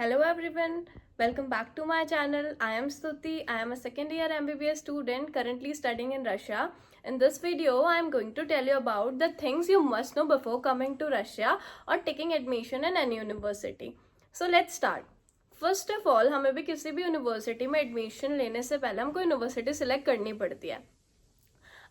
Hello everyone, welcome back to my channel. I am Stuti. I am a second year MBBS student currently studying in Russia. In this video, I am going to tell you about the things you must know before coming to Russia or taking admission in any university. So let's start. First of all हमें भी किसी भी university में admission लेने से पहले हमको university select करनी पड़ती है।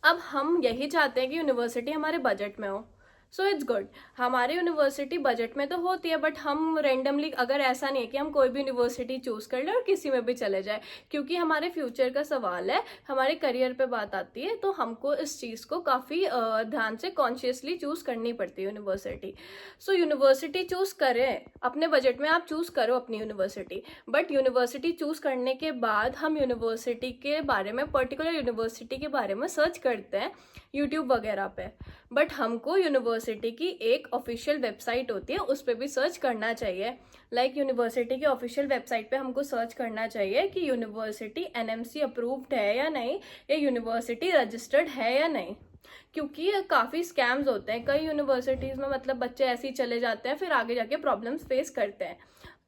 अब हम यही चाहते हैं कि यूनिवर्सिटी हमारे बजट में हो। सो इट्स गुड, हमारी यूनिवर्सिटी बजट में तो होती है, बट हम रेंडमली, अगर ऐसा नहीं है कि हम कोई भी यूनिवर्सिटी चूज कर ले और किसी में भी चले जाए, क्योंकि हमारे फ्यूचर का सवाल है, हमारे करियर पे बात आती है, तो हमको इस चीज़ को काफ़ी ध्यान से कॉन्शियसली चूज करनी पड़ती है यूनिवर्सिटी। सो यूनिवर्सिटी चूज करें, अपने बजट में आप चूज करो अपनी यूनिवर्सिटी, बट यूनिवर्सिटी चूज करने के बाद हम यूनिवर्सिटी के बारे में, पर्टिकुलर यूनिवर्सिटी के बारे में सर्च करते हैं यूट्यूब वगैरह पे, बट हमको यूनिवर्सिटी की एक ऑफिशियल वेबसाइट होती है उस पर भी सर्च करना चाहिए। लाइक यूनिवर्सिटी की ऑफिशियल वेबसाइट पे हमको सर्च करना चाहिए कि यूनिवर्सिटी एनएमसी अप्रूव्ड है या नहीं, या यूनिवर्सिटी रजिस्टर्ड है या नहीं, क्योंकि काफ़ी स्कैम्स होते हैं कई यूनिवर्सिटीज़ में। मतलब बच्चे ऐसे ही चले जाते हैं, फिर आगे जाके प्रॉब्लम्स फेस करते हैं,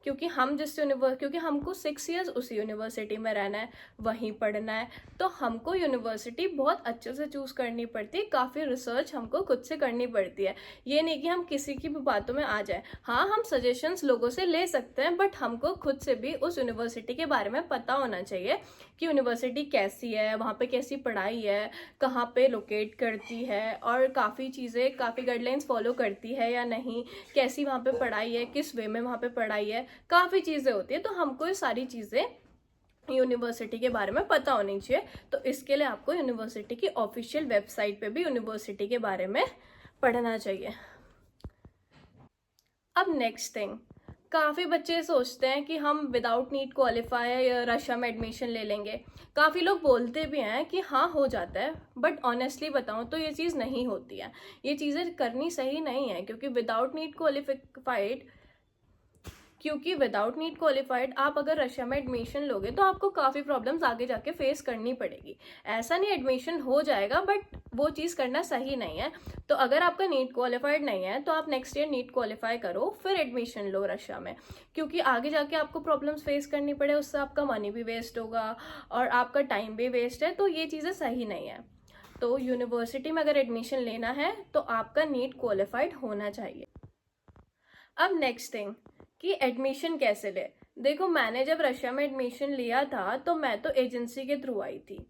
क्योंकि क्योंकि हमको 6 ईयर्स उसी यूनिवर्सिटी में रहना है, वहीं पढ़ना है, तो हमको यूनिवर्सिटी बहुत अच्छे से चूज़ करनी पड़ती है। काफ़ी रिसर्च हमको खुद से करनी पड़ती है, ये नहीं कि हम किसी की भी बातों में आ जाए। हाँ, हम सजेशंस लोगों से ले सकते हैं, बट हमको खुद से भी उस यूनिवर्सिटी के बारे में पता होना चाहिए कि यूनिवर्सिटी कैसी है, वहाँ पे कैसी पढ़ाई है, कहाँ पे लोकेट करती है, और काफ़ी चीज़ें, काफ़ी गाइडलाइंस फॉलो करती है या नहीं, कैसी वहाँ पे पढ़ाई है, किस वे में वहाँ पे पढ़ाई है, काफ़ी चीज़ें होती है। तो हमको ये सारी चीज़ें यूनिवर्सिटी के बारे में पता होनी चाहिए। तो इसके लिए आपको यूनिवर्सिटी की ऑफिशियल वेबसाइट पे भी यूनिवर्सिटी के बारे में पढ़ना चाहिए। अब नेक्स्ट थिंग, काफ़ी बच्चे सोचते हैं कि हम विदाउट नीट क्वालिफाई रशिया में एडमिशन ले लेंगे। काफ़ी लोग बोलते भी हैं कि हाँ हो जाता है, बट ऑनेस्टली बताऊँ तो ये चीज़ नहीं होती है। ये चीज़ें करनी सही नहीं है, क्योंकि विदाउट नीट क्वालिफाइड आप अगर रशिया में एडमिशन लोगे तो आपको काफ़ी प्रॉब्लम्स आगे जाके फेस करनी पड़ेगी। ऐसा नहीं एडमिशन हो जाएगा, बट वो चीज़ करना सही नहीं है। तो अगर आपका नीट क्वालिफाइड नहीं है तो आप नेक्स्ट ईयर नीट क्वालिफाई करो, फिर एडमिशन लो रशिया में, क्योंकि आगे जाके आपको प्रॉब्लम्स फेस करनी पड़े, उससे आपका मनी भी वेस्ट होगा और आपका टाइम भी वेस्ट है। तो ये चीज़ें सही नहीं है। तो यूनिवर्सिटी में अगर एडमिशन लेना है तो आपका नीट क्वालिफाइड होना चाहिए। अब नेक्स्ट थिंग कि एडमिशन कैसे ले। देखो, मैंने जब रशिया में एडमिशन लिया था तो मैं तो एजेंसी के थ्रू आई थी।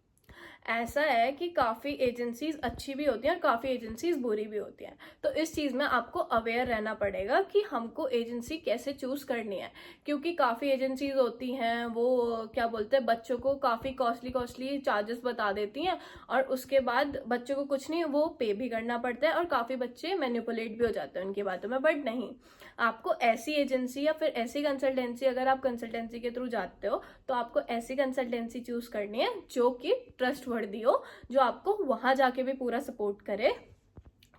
ऐसा है कि काफ़ी एजेंसीज अच्छी भी होती हैं और काफ़ी एजेंसीज बुरी भी होती हैं। तो इस चीज़ में आपको अवेयर रहना पड़ेगा कि हमको एजेंसी कैसे चूज़ करनी है, क्योंकि काफ़ी एजेंसीज होती हैं वो क्या बोलते हैं, बच्चों को काफ़ी कॉस्टली चार्जेस बता देती हैं, और उसके बाद बच्चों को कुछ नहीं, वो पे भी करना पड़ता है, और काफ़ी बच्चे मैनिपुलेट भी हो जाते हैं उनकी बातों में। बट नहीं, आपको ऐसी एजेंसी या फिर ऐसी कंसल्टेंसी, अगर आप कंसल्टेंसी के थ्रू जाते हो तो आपको ऐसी कंसल्टेंसी चूज़ करनी है जो कि ट्रस्टवर्दी हो, जो आपको वहाँ जाके भी पूरा सपोर्ट करे,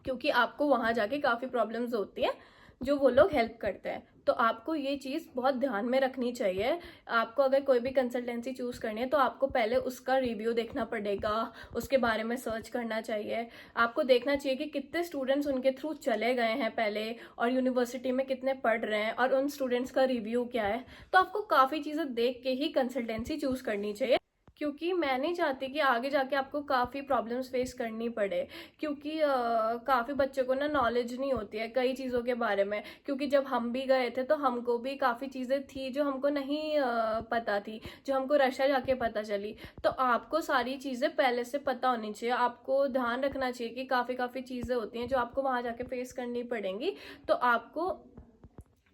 क्योंकि आपको वहाँ जाके काफ़ी प्रॉब्लम्स होती हैं जो वो लोग हेल्प करते हैं। तो आपको ये चीज़ बहुत ध्यान में रखनी चाहिए। आपको अगर कोई भी कंसल्टेंसी चूज़ करनी है तो आपको पहले उसका रिव्यू देखना पड़ेगा, उसके बारे में सर्च करना चाहिए। आपको देखना चाहिए कि कितने स्टूडेंट्स उनके थ्रू चले गए हैं पहले, और यूनिवर्सिटी में कितने पढ़ रहे हैं, और उन स्टूडेंट्स का रिव्यू क्या है। तो आपको काफ़ी चीज़ें देख के ही कंसल्टेंसी चूज़ करनी चाहिए, क्योंकि मैं नहीं चाहती कि आगे जाके आपको काफ़ी प्रॉब्लम्स फेस करनी पड़े, क्योंकि काफ़ी बच्चों को ना नॉलेज नहीं होती है कई चीज़ों के बारे में। क्योंकि जब हम भी गए थे तो हमको भी काफ़ी चीज़ें थी जो हमको नहीं पता थी, जो हमको रशिया जाके पता चली। तो आपको सारी चीज़ें पहले से पता होनी चाहिए। आपको ध्यान रखना चाहिए कि काफ़ी चीज़ें होती हैं जो आपको वहाँ जाके फेस करनी पड़ेंगी, तो आपको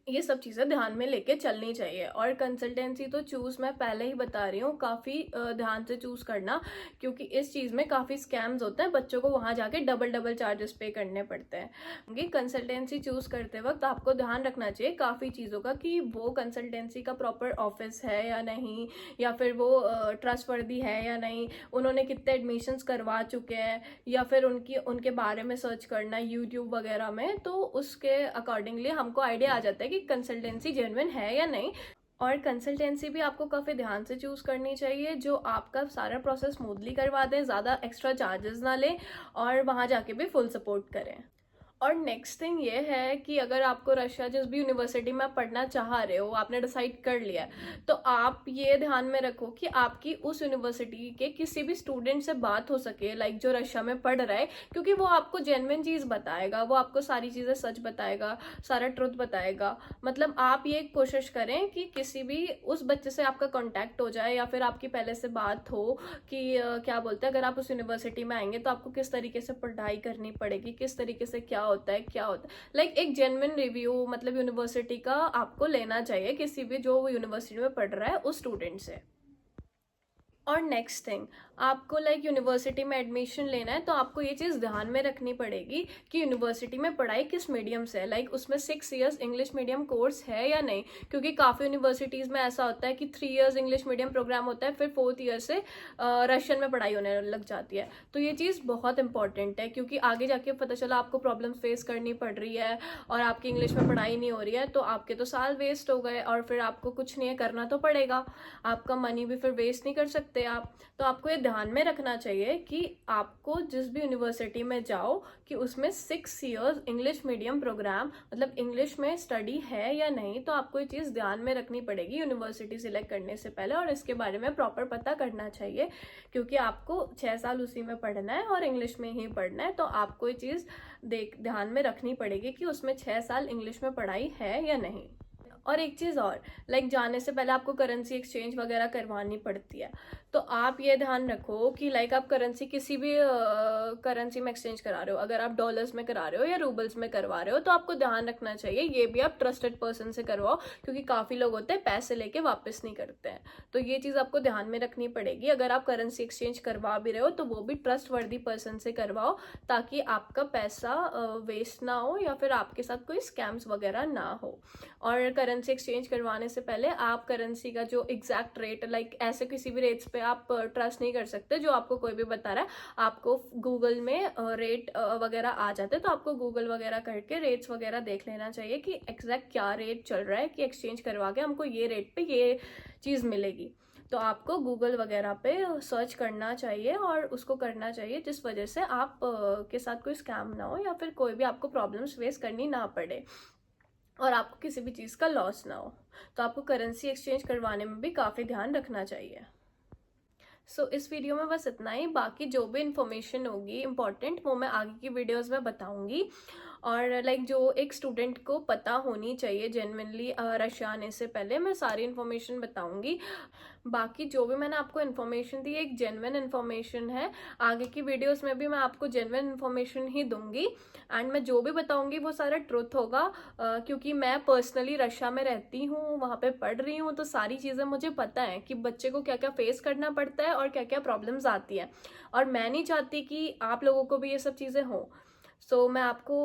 ये सब चीज़ें ध्यान में लेके चलनी चाहिए। और कंसल्टेंसी तो चूज़, मैं पहले ही बता रही हूँ, काफ़ी ध्यान से चूज़ करना, क्योंकि इस चीज़ में काफ़ी स्कैम्स होते हैं, बच्चों को वहाँ जाके डबल चार्जेस पे करने पड़ते हैं। क्योंकि कंसल्टेंसी चूज़ करते वक्त आपको ध्यान रखना चाहिए काफ़ी चीज़ों का, कि वो कंसल्टेंसी का प्रॉपर ऑफिस है या नहीं, या फिर वो ट्रस्टवर्दी है या नहीं, उन्होंने कितने एडमिशन्स करवा चुके हैं, या फिर उनके बारे में सर्च करना यूट्यूब वगैरह में। तो उसके अकॉर्डिंगली हमको आइडिया आ जाता है कि कंसल्टेंसी जेन्युइन है या नहीं। और कंसल्टेंसी भी आपको काफ़ी ध्यान से चूज़ करनी चाहिए, जो आपका सारा प्रोसेस स्मूथली करवा दें, ज़्यादा एक्स्ट्रा चार्जेस ना लें, और वहाँ जाके भी फुल सपोर्ट करें। और नेक्स्ट थिंग ये है कि अगर आपको रशिया जिस भी यूनिवर्सिटी में आप पढ़ना चाह रहे हो, आपने डिसाइड कर लिया है, तो आप ये ध्यान में रखो कि आपकी उस यूनिवर्सिटी के किसी भी स्टूडेंट से बात हो सके, लाइक जो रशिया में पढ़ रहा है, क्योंकि वो आपको जेन्युइन चीज़ बताएगा, वो आपको सारी चीज़ें सच बताएगा, सारा ट्रुथ बताएगा। मतलब आप ये कोशिश करें कि किसी भी उस बच्चे से आपका कॉन्टैक्ट हो जाए, या फिर आपकी पहले से बात हो कि क्या बोलते हैं, अगर आप उस यूनिवर्सिटी में आएंगे तो आपको किस तरीके से पढ़ाई करनी पड़ेगी, किस तरीके से क्या होता है क्या होता है, लाइक एक जेन्युइन रिव्यू मतलब यूनिवर्सिटी का आपको लेना चाहिए किसी भी जो यूनिवर्सिटी में पढ़ रहा है उस स्टूडेंट से। और नेक्स्ट थिंग, आपको लाइक यूनिवर्सिटी में एडमिशन लेना है तो आपको ये चीज़ ध्यान में रखनी पड़ेगी कि यूनिवर्सिटी में पढ़ाई किस मीडियम से है, लाइक उसमें 6 इयर्स इंग्लिश मीडियम कोर्स है या नहीं, क्योंकि काफ़ी यूनिवर्सिटीज़ में ऐसा होता है कि 3 इयर्स इंग्लिश मीडियम प्रोग्राम होता है, फिर 4th ईयर से रशियन में पढ़ाई होने लग जाती है। तो ये चीज़ बहुत इंपॉर्टेंट है, क्योंकि आगे जाके पता चला आपको प्रॉब्लम फेस करनी पड़ रही है और आपकी इंग्लिश में पढ़ाई नहीं हो रही है, तो आपके तो साल वेस्ट हो गए और फिर आपको कुछ नहीं करना तो पड़ेगा, आपका मनी भी फिर वेस्ट नहीं कर सकते आप। तो आपको ये ध्यान में रखना चाहिए कि आपको जिस भी यूनिवर्सिटी में जाओ कि उसमें 6 इयर्स इंग्लिश मीडियम प्रोग्राम मतलब इंग्लिश में स्टडी है या नहीं। तो आपको ये चीज़ ध्यान में रखनी पड़ेगी यूनिवर्सिटी सिलेक्ट करने से पहले, और इसके बारे में प्रॉपर पता करना चाहिए, क्योंकि आपको 6 साल उसी में पढ़ना है और इंग्लिश में ही पढ़ना है। तो आपको ये चीज़ ध्यान में रखनी पड़ेगी कि उसमें 6 साल इंग्लिश में पढ़ाई है या नहीं। और एक चीज़ और, लाइक जाने से पहले आपको करेंसी एक्सचेंज वगैरह करवानी पड़ती है, तो आप ये ध्यान रखो कि लाइक आप करेंसी किसी भी करेंसी में एक्सचेंज करा रहे हो, अगर आप डॉलर्स में करा रहे हो या रूबल्स में करवा रहे हो, तो आपको ध्यान रखना चाहिए ये भी आप ट्रस्टेड पर्सन से करवाओ, क्योंकि काफ़ी लोग होते हैं पैसे लेके वापस नहीं करते हैं। तो ये चीज़ आपको ध्यान में रखनी पड़ेगी, अगर आप करेंसी एक्सचेंज करवा भी रहे हो तो वो भी ट्रस्ट वर्दी पर्सन से करवाओ, ताकि आपका पैसा वेस्ट ना हो या फिर आपके साथ कोई स्कैम्स वगैरह ना हो। और करेंसी एक्सचेंज करवाने से पहले आप करेंसी का जो एग्जैक्ट रेट, लाइक ऐसे किसी भी रेट्स पे आप ट्रस्ट नहीं कर सकते जो आपको कोई भी बता रहा है। आपको गूगल में रेट वगैरह आ जाते हैं, तो आपको गूगल वगैरह करके रेट्स वगैरह देख लेना चाहिए कि एग्जैक्ट क्या रेट चल रहा है, कि एक्सचेंज करवा के हमको ये रेट पे ये चीज़ मिलेगी। तो आपको गूगल वगैरह पे सर्च करना चाहिए और उसको करना चाहिए, जिस वजह से आप के साथ कोई स्कैम ना हो या फिर कोई भी आपको प्रॉब्लम्स फेस करनी ना पड़े और आपको किसी भी चीज़ का लॉस ना हो। तो आपको करेंसी एक्सचेंज करवाने में भी काफ़ी ध्यान रखना चाहिए। इस वीडियो में बस इतना ही। बाकी जो भी इन्फॉर्मेशन होगी इम्पॉर्टेंट वो मैं आगे की वीडियोस में बताऊंगी। और लाइक जो एक स्टूडेंट को पता होनी चाहिए जेन्युइनली रशिया आने से पहले, मैं सारी इन्फॉर्मेशन बताऊंगी। बाकी जो भी मैंने आपको इन्फॉर्मेशन दी एक जेन्युइन इन्फॉर्मेशन है, आगे की वीडियोस में भी मैं आपको जेन्युइन इन्फॉर्मेशन ही दूंगी। एंड मैं जो भी बताऊंगी वो सारा ट्रुथ होगा, क्योंकि मैं पर्सनली रशिया में रहती हूँ, वहाँ पे पढ़ रही हूँ, तो सारी चीज़ें मुझे पता है कि बच्चे को क्या क्या फेस करना पड़ता है और क्या क्या प्रॉब्लम्स आती है। और मैं नहीं चाहती कि आप लोगों को भी ये सब चीज़ें हों। मैं आपको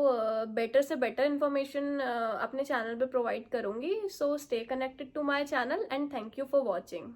बेटर से बेटर इन्फॉर्मेशन अपने चैनल पे प्रोवाइड करूँगी। Stay connected to my channel and thank you for watching.